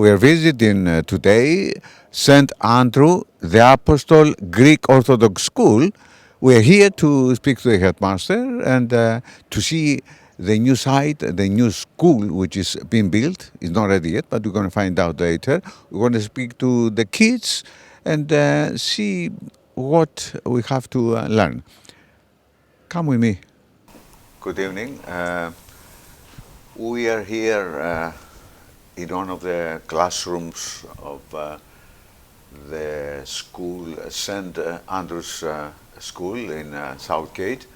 We are visiting today St. Andrew the Apostle Greek Orthodox School. We are here to speak to the headmaster and to see the new site, the new school which is being built. It's not ready yet, but we're going to find out later. We're going to speak to the kids and see what we have to learn. Come with me. Good evening. We are here in one of the classrooms of the school, St. Andrew's School in Southgate.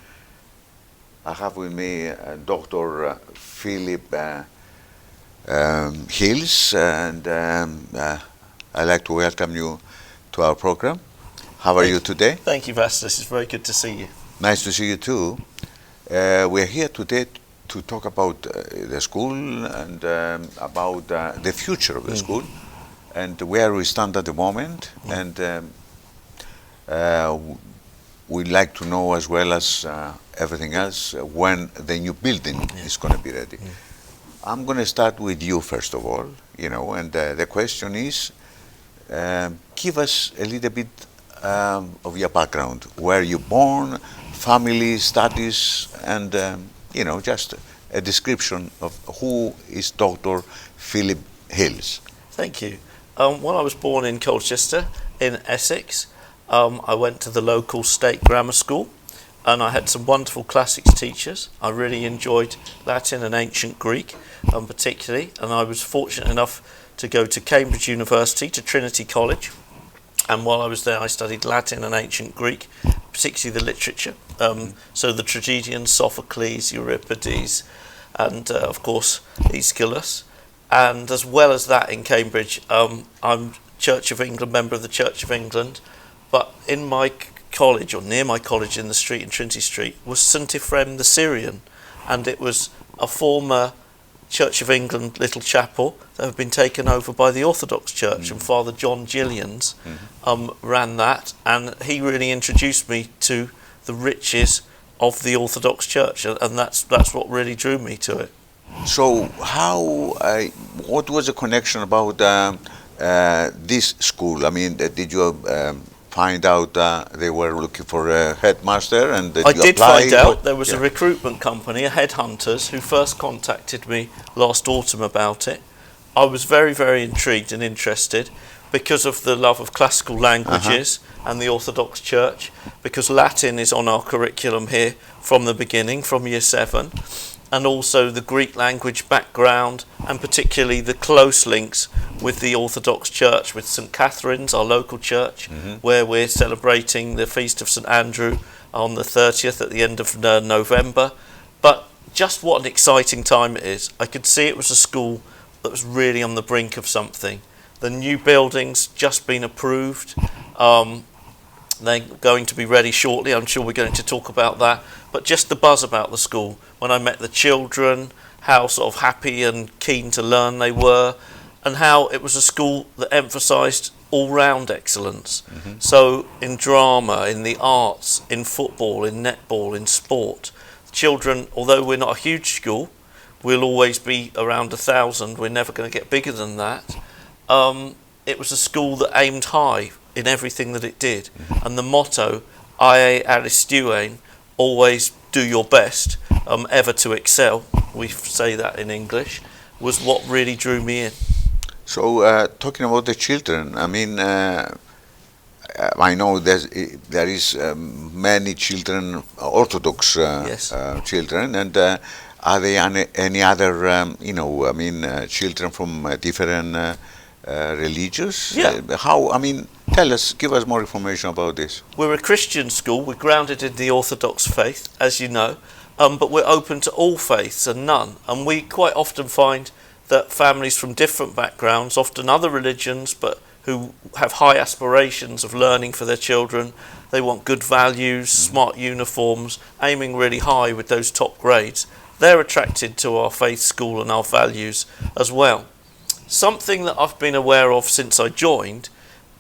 I have with me Dr. Philip Hills, and I'd like to welcome you to our program. How are you today? Thank you, Vasilios. It's very good to see you. Nice to see you too. We're here today to talk about the school and about the future of the school and where we stand at the moment. And we'd like to know, as well as everything else, when the new building is going to be ready. I'm going to start with you first of all, and the question is, give us a little bit of your background. Where you born, family, studies, and just a description of who is Dr. Philip Hills. Thank you. Well, I was born in Colchester in Essex. I went to the local state grammar school and I had some wonderful classics teachers. I really enjoyed Latin and ancient Greek particularly, and I was fortunate enough to go to Cambridge University, to Trinity College, and while I was there I studied Latin and ancient Greek, particularly the literature, so the tragedians, Sophocles, Euripides, and of course Aeschylus. And as well as that, in Cambridge, I'm Church of England, member of the Church of England, but in my college, or near my college in the street, in Trinity Street, was St. Ephrem the Syrian, and it was a former Church of England little chapel that had been taken over by the Orthodox Church, and Father John Gillians ran that, and he really introduced me to the riches of the Orthodox Church, and that's what really drew me to it. So what was the connection about this school? I mean, did you find out they were looking for a headmaster, and did I you did apply? find out. There was a recruitment company, a headhunters, who first contacted me last autumn about it. I was very, very intrigued and interested because of the love of classical languages and the Orthodox Church, because Latin is on our curriculum here from the beginning, from year 7, and also the Greek language background, and particularly the close links with the Orthodox Church, with St. Catherine's, our local church, where we're celebrating the Feast of St. Andrew on the 30th at the end of November. But just what an exciting time it is. I could see it was a school that was really on the brink of something. The new building's just been approved. They're going to be ready shortly. I'm sure we're going to talk about that. But just the buzz about the school, when I met the children, how sort of happy and keen to learn they were, and how it was a school that emphasised all-round excellence. So in drama, in the arts, in football, in netball, in sport, children, although we're not a huge school, we'll always be around 1,000, we're never going to get bigger than that. It was a school that aimed high in everything that it did, and the motto, "Ie aristeuen," always do your best, ever to excel, we say that in English, was what really drew me in. So talking about the children, I mean, I know there is many children, Orthodox children, and are there any other, children from different religions? How? I mean, give us more information about this. We're a Christian school. We're grounded in the Orthodox faith, as you know, but we're open to all faiths and none. And we quite often find that families from different backgrounds, often other religions, but who have high aspirations of learning for their children, they want good values, smart uniforms, aiming really high with those top grades. They're attracted to our faith school and our values as well. Something that I've been aware of since I joined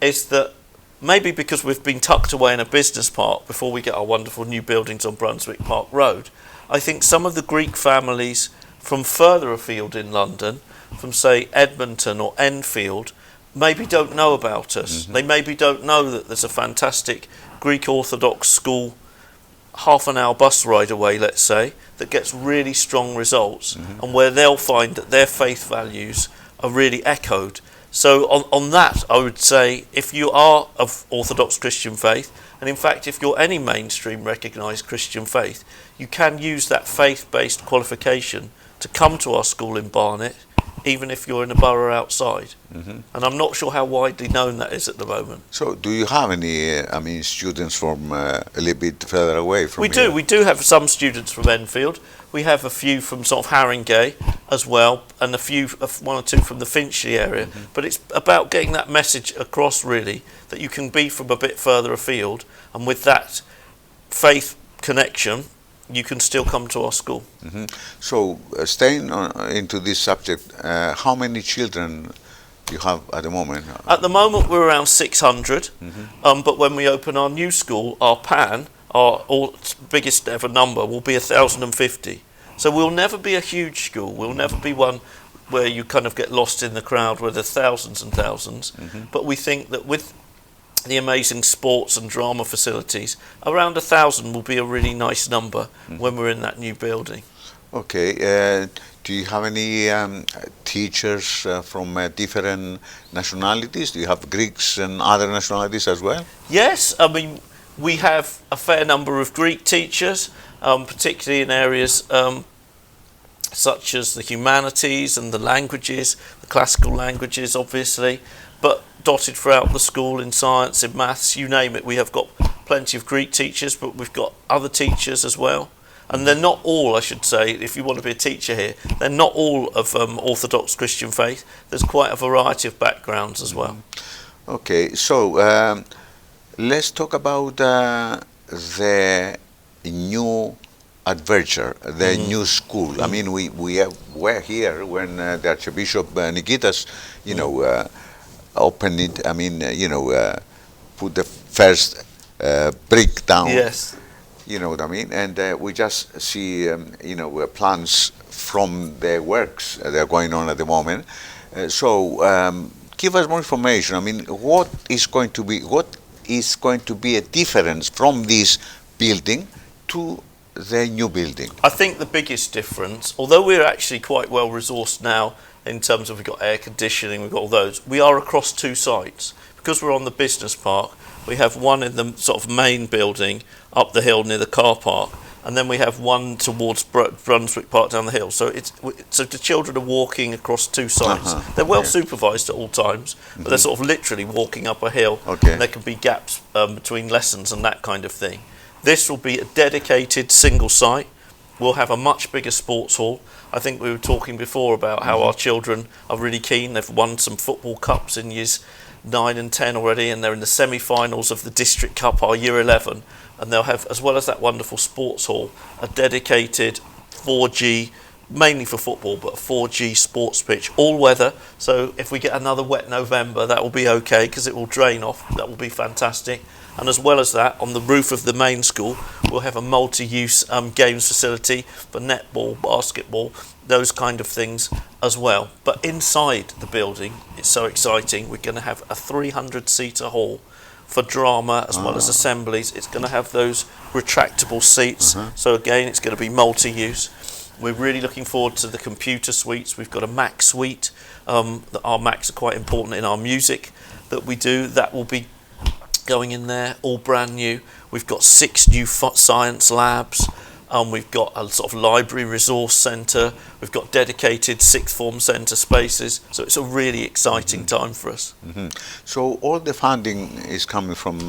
is that maybe because we've been tucked away in a business park before we get our wonderful new buildings on Brunswick Park Road, I think some of the Greek families from further afield in London, from say Edmonton or Enfield, maybe don't know about us. They maybe don't know that there's a fantastic Greek Orthodox school half an hour bus ride away, let's say, that gets really strong results, and where they'll find that their faith values are really echoed. So on that, I would say, if you are of Orthodox Christian faith, and in fact if you're any mainstream recognised Christian faith, you can use that faith-based qualification to come to our school in Barnet, even if you're in a borough outside. And I'm not sure how widely known that is at the moment. So do you have any, students from a little bit further away from here? We do have some students from Enfield. We have a few from sort of Haringey as well, and one or two from the Finchley area. But it's about getting that message across, really, that you can be from a bit further afield, and with that faith connection, you can still come to our school. So, staying into this subject, how many children you have at the moment? At the moment, we're around 600. But when we open our new school, our PAN, our biggest ever number, will be 1,050. So we'll never be a huge school. We'll never be one where you kind of get lost in the crowd where there's thousands and thousands. But we think that with the amazing sports and drama facilities, around 1,000 will be a really nice number when we're in that new building. Okay. Do you have any teachers from different nationalities? Do you have Greeks and other nationalities as well? Yes. I mean, we have a fair number of Greek teachers, particularly in areas such as the humanities and the languages, the classical languages, obviously, but dotted throughout the school in science, in maths, you name it. We have got plenty of Greek teachers, but we've got other teachers as well. And they're not all, I should say, if you want to be a teacher here, they're not all of Orthodox Christian faith. There's quite a variety of backgrounds as well. Okay, so let's talk about the new adventure, the new school. I mean, we were here when the Archbishop Nikitas, opened it. I mean, put the first brick down. Yes. You know what I mean? And we just see, plans from the works that are going on at the moment. So give us more information. I mean, what is going to be a difference from this building to the new building? I think the biggest difference, although we're actually quite well resourced now in terms of we've got air conditioning, we've got all those, we are across two sites. Because we're on the business park, we have one in the sort of main building up the hill near the car park, and then we have one towards Brunswick Park down the hill. So the children are walking across two sites. They're well supervised at all times, but they're sort of literally walking up a hill, and there can be gaps between lessons and that kind of thing. This will be a dedicated single site. We'll have a much bigger sports hall. I think we were talking before about how our children are really keen. They've won some football cups in years 9 and 10 already, and they're in the semi-finals of the District Cup, our Year 11, and they'll have, as well as that wonderful sports hall, a dedicated 4G, mainly for football, but a 4G sports pitch, all weather. So if we get another wet November, that will be okay because it will drain off. That will be fantastic. And as well as that, on the roof of the main school, we'll have a multi-use games facility for netball, basketball, those kind of things as well. But inside the building, it's so exciting, we're going to have a 300-seater hall for drama as well as assemblies. It's going to have those retractable seats. So again, it's going to be multi-use. We're really looking forward to the computer suites. We've got a Mac suite. Our Macs are quite important in our music that we do. That will be going in there, all brand new. We've got 6 new science labs. We've got a sort of library resource centre. We've got dedicated sixth form centre spaces. So it's a really exciting time for us. So all the funding is coming from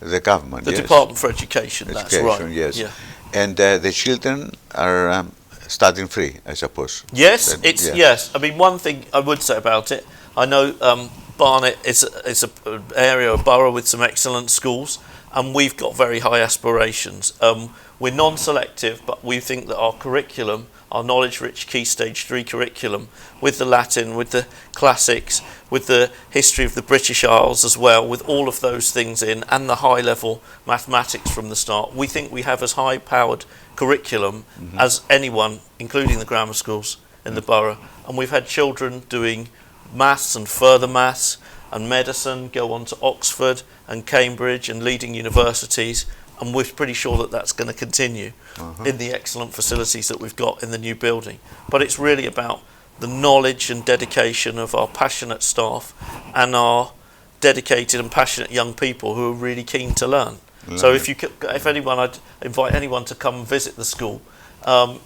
the government, The Department for Education, that's right. Yes. Yeah. And the children are studying free, I suppose. Yes, yes. I mean, one thing I would say about it, I know Barnet is an area, a borough with some excellent schools, and we've got very high aspirations. We're non-selective, but we think that our curriculum, our knowledge-rich Key Stage 3 curriculum, with the Latin, with the classics, with the history of the British Isles as well, with all of those things in, and the high-level mathematics from the start, we think we have as high-powered curriculum as anyone, including the grammar schools in the borough. And we've had children doing maths and further maths and medicine go on to Oxford and Cambridge and leading universities, and we're pretty sure that that's going to continue in the excellent facilities that we've got in the new building. But it's really about the knowledge and dedication of our passionate staff and our dedicated and passionate young people who are really keen to learn. So I'd invite anyone to come visit the school.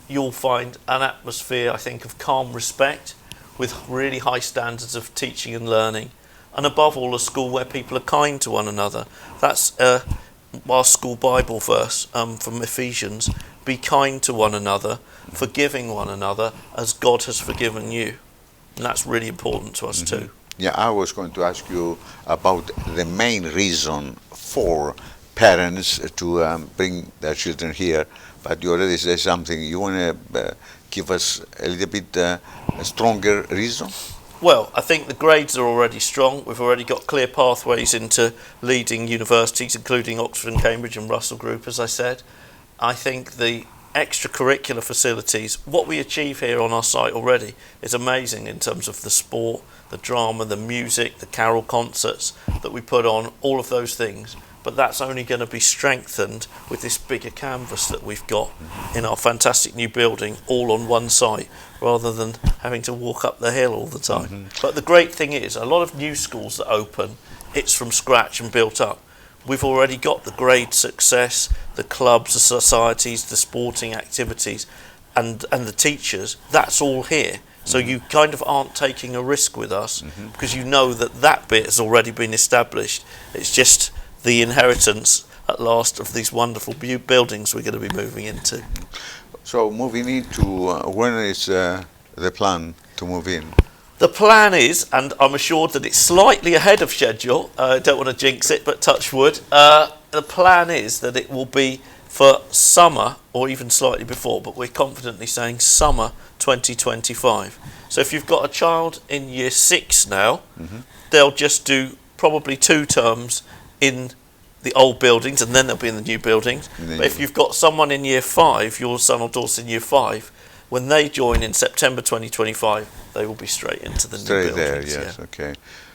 You'll find an atmosphere, I think, of calm respect with really high standards of teaching and learning, and above all a school where people are kind to one another. That's our school Bible verse from Ephesians: be kind to one another, forgiving one another as God has forgiven you. And that's really important to us too. Yeah, I was going to ask you about the main reason for parents to bring their children here, but you already said something. You want to give us a little bit a stronger reason? Well, I think the grades are already strong. We've already got clear pathways into leading universities, including Oxford and Cambridge and Russell Group, as I said. I think the extracurricular facilities, what we achieve here on our site already is amazing in terms of the sport, the drama, the music, the carol concerts that we put on, all of those things. But that's only going to be strengthened with this bigger canvas that we've got in our fantastic new building, all on one site, rather than having to walk up the hill all the time. But the great thing is, a lot of new schools that open, it's from scratch and built up. We've already got the grade success, the clubs, the societies, the sporting activities, and the teachers. That's all here. So you kind of aren't taking a risk with us because you know that that bit has already been established. It's just the inheritance at last of these wonderful buildings we're going to be moving into. So moving into, when is the plan to move in? The plan is, and I'm assured that it's slightly ahead of schedule, I don't want to jinx it, but touch wood, the plan is that it will be for summer, or even slightly before, but we're confidently saying summer 2025. So if you've got a child in year 6 now, they'll just do probably 2 terms in the old buildings, and then they'll be in the new buildings. But if you've got someone in year 5, your son or daughter in year 5, when they join in September 2025, they will be straight into the new buildings. Straight there, yes, okay.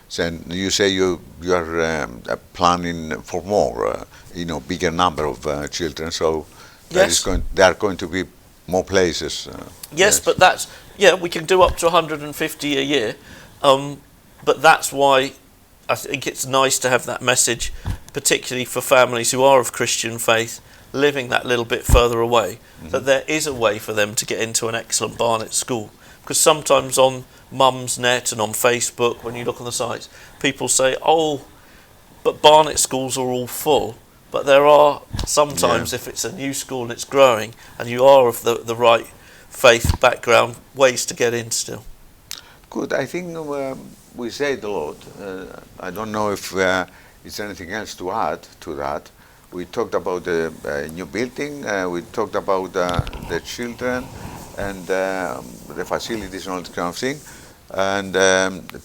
So you say you are planning for more, bigger number of children, so there are going to be more places. Yes, but that's, we can do up to 150 a year, but that's why I think it's nice to have that message, particularly for families who are of Christian faith, living that little bit further away, that there is a way for them to get into an excellent Barnet school. Because sometimes on Mum's Net and on Facebook, when you look on the sites, people say, oh, but Barnet schools are all full. But there are sometimes, if it's a new school and it's growing, and you are of the right faith background, ways to get in still. Good. I think we said a lot. I don't know if there's anything else to add to that. We talked about the new building. We talked about the children and the facilities and all that kind of thing. And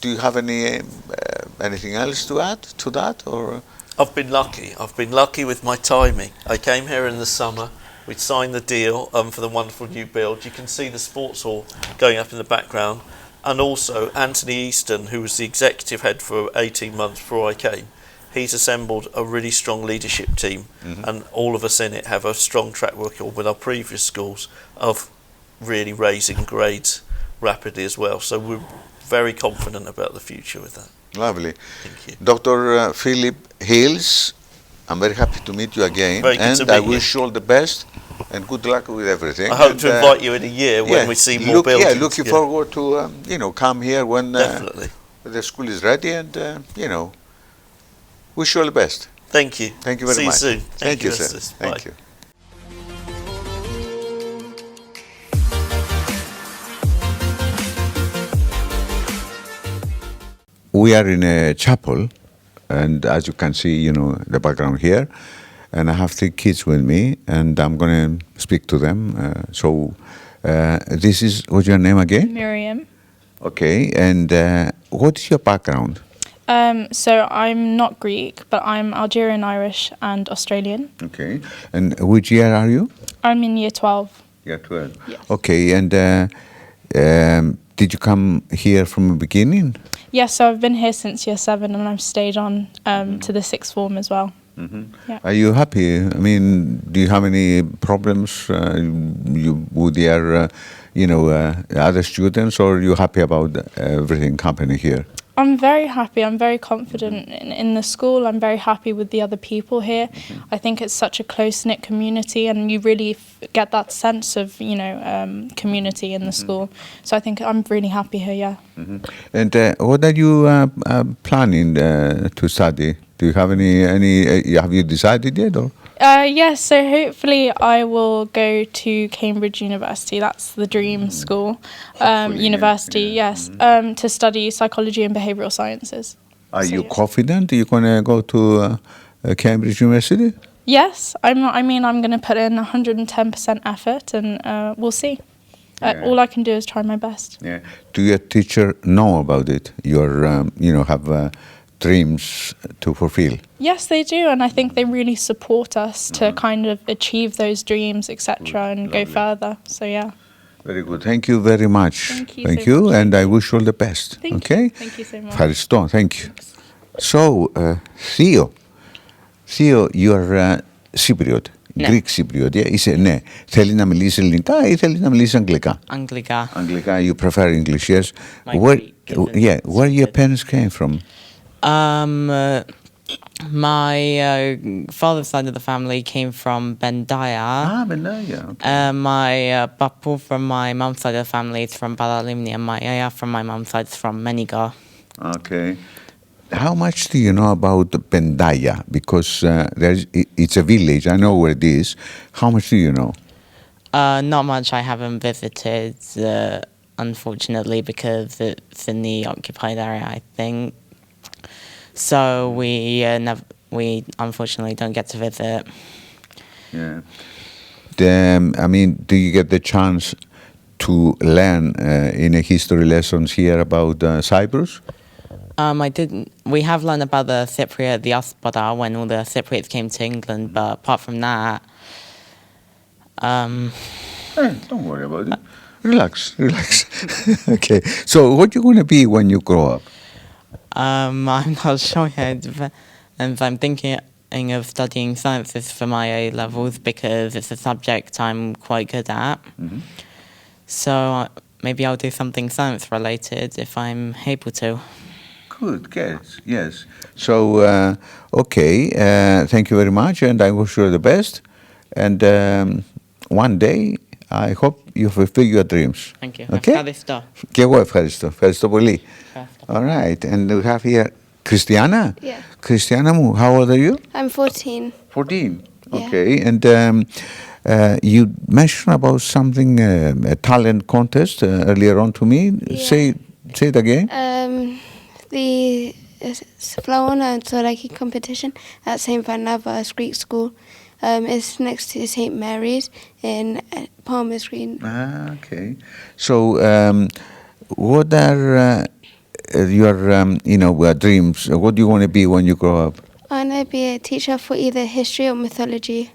do you have anything else to add to that, or? I've been lucky. I've been lucky with my timing. I came here in the summer. We'd signed the deal for the wonderful new build. You can see the sports hall going up in the background. And also Anthony Easton, who was the executive head for 18 months before I came, he's assembled a really strong leadership team, and all of us in it have a strong track record with our previous schools of really raising grades rapidly as well. So we're very confident about the future with that. Lovely. Thank you. Dr. Philip Hills, I'm very happy to meet you again. Very good to meet I you. wish you all the best and good luck with everything. I hope to invite you in a year when we see more buildings. Yeah, looking forward to come here when Definitely. The school is ready, and wish you all the best. Thank you. Thank you very much. See you soon. Thank you, sir. Justice. Thank Bye. you. we are in a chapel, and as you can see, you know, the background here, and I have 3 kids with me, and I'm going to speak to them. This is, what's your name again? Miriam. Okay, and what is your background? So I'm not Greek, but I'm Algerian, Irish, and Australian. Okay, and which year are you? I'm in year 12. Year 12. Yes. Okay, and did you come here from the beginning? Yes, so I've been here since year 7, and I've stayed on to the 6th form as well. Yeah. Are you happy? I mean, do you have any problems with your, other students, or are you happy about everything happening here? I'm very happy. I'm very confident in the school. I'm very happy with the other people here. I think it's such a close-knit community, and you really get that sense of, community in the school. So I think I'm really happy here, yeah. And what are you planning to study? Do you have have you decided yet? Or? Yes, so hopefully I will go to Cambridge University. That's the dream school. University, yes, to study psychology and behavioural sciences. Are you confident you're going to go to Cambridge University? Yes, I'm going to put in 110% effort, and we'll see. All I can do is try my best. Yeah. Do your teacher know about it? Have dreams to fulfill? Yes, they do, and I think they really support us to kind of achieve those dreams, etc., and go further. So yeah. Very good. Thank you very much. Thank you so much. And I wish you all the best. Thank you. Thank you so much. Ευχαριστώ. Thank you. So, Theo, you are Cypriot. Ναι. Greek Cypriot. Yeah? Είσαι, ναι. Θέλει να μιλήσει ελληνικά ή θέλει να μιλήσει αγγλικά? Αγγλικά. Αγγλικά. You prefer English, yes? My Where your Greek parents came from? My father's side of the family came from Bendaya. Bendaya. Okay. My papu from my mum's side of the family is from Balalimni, and my yaya from my mum's side is from Meniga. Okay. How much do you know about Bendaya? Because it's a village. I know where it is. How much do you know? Not much. I haven't visited, unfortunately, because it's in the occupied area, I think. So we unfortunately don't get to visit. Yeah. Do you get the chance to learn in a history lessons here about Cyprus? I didn't. We have learned about the Cypriot diaspora when all the Cypriots came to England, but apart from that, don't worry about it. Relax. Okay. So, what are you going to be when you grow up? I'm not sure yet, and I'm thinking of studying sciences for my A levels because it's a subject I'm quite good at. So maybe I'll do something science related if I'm able to. Good, yes. So, okay, thank you very much, and I wish you the best. And one day, I hope you fulfill your dreams. Thank you. Okay? Ευχαριστώ. Και εγώ ευχαριστώ. Ευχαριστώ πολύ. All right, and we have here Christiana. Yeah. Christiana, how old are you? I'm 14. 14. Yeah. Okay, and you mentioned about something, a talent contest earlier on to me. Yeah. Say it again. The Flowana and Soraki competition at St. Barnabas Greek School is next to St. Mary's in Palmer's Green. Okay. So, what are your dreams? What do you want to be when you grow up? I want to be a teacher for either history or mythology.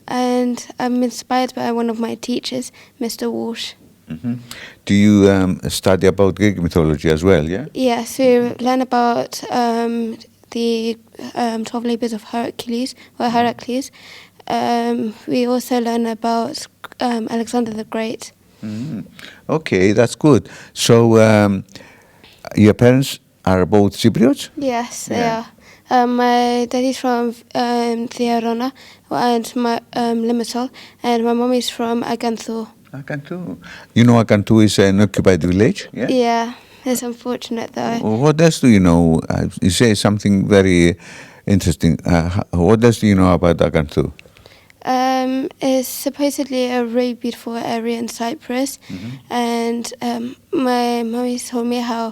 And I'm inspired by one of my teachers, Mr. Walsh. Do you study about Greek mythology as well, yeah? Yes, we learn about the 12 labors of Heracles. We also learn about Alexander the Great. Okay, that's good. So, your parents are both Cypriots? Yes, they are. My daddy's from Thearona and Limassol, and my mum is from Aganthor. Aganthor. You know Aganthor is an occupied village? Yeah. Yeah, it's unfortunate though. What else do you know? You say something very interesting. What else do you know about Aganthor? It's supposedly a really beautiful area in Cyprus, and And my mummy told me how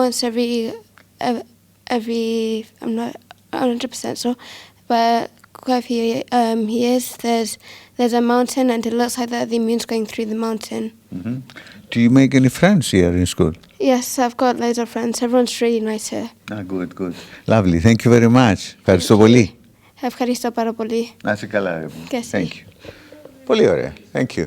once every I'm not 100% sure, but quite a few years there's a mountain and it looks like that the moon's going through the mountain. Mm-hmm. Do you make any friends here in school? Yes, I've got loads of friends. Everyone's really nice here. Ah, good, good. Lovely. Thank you very much. Ευχαριστώ πολύ. Ευχαριστώ πάρα πολύ. Να είσαι καλά. Και εσύ. Thank you. Πολύ ωραία. Thank you.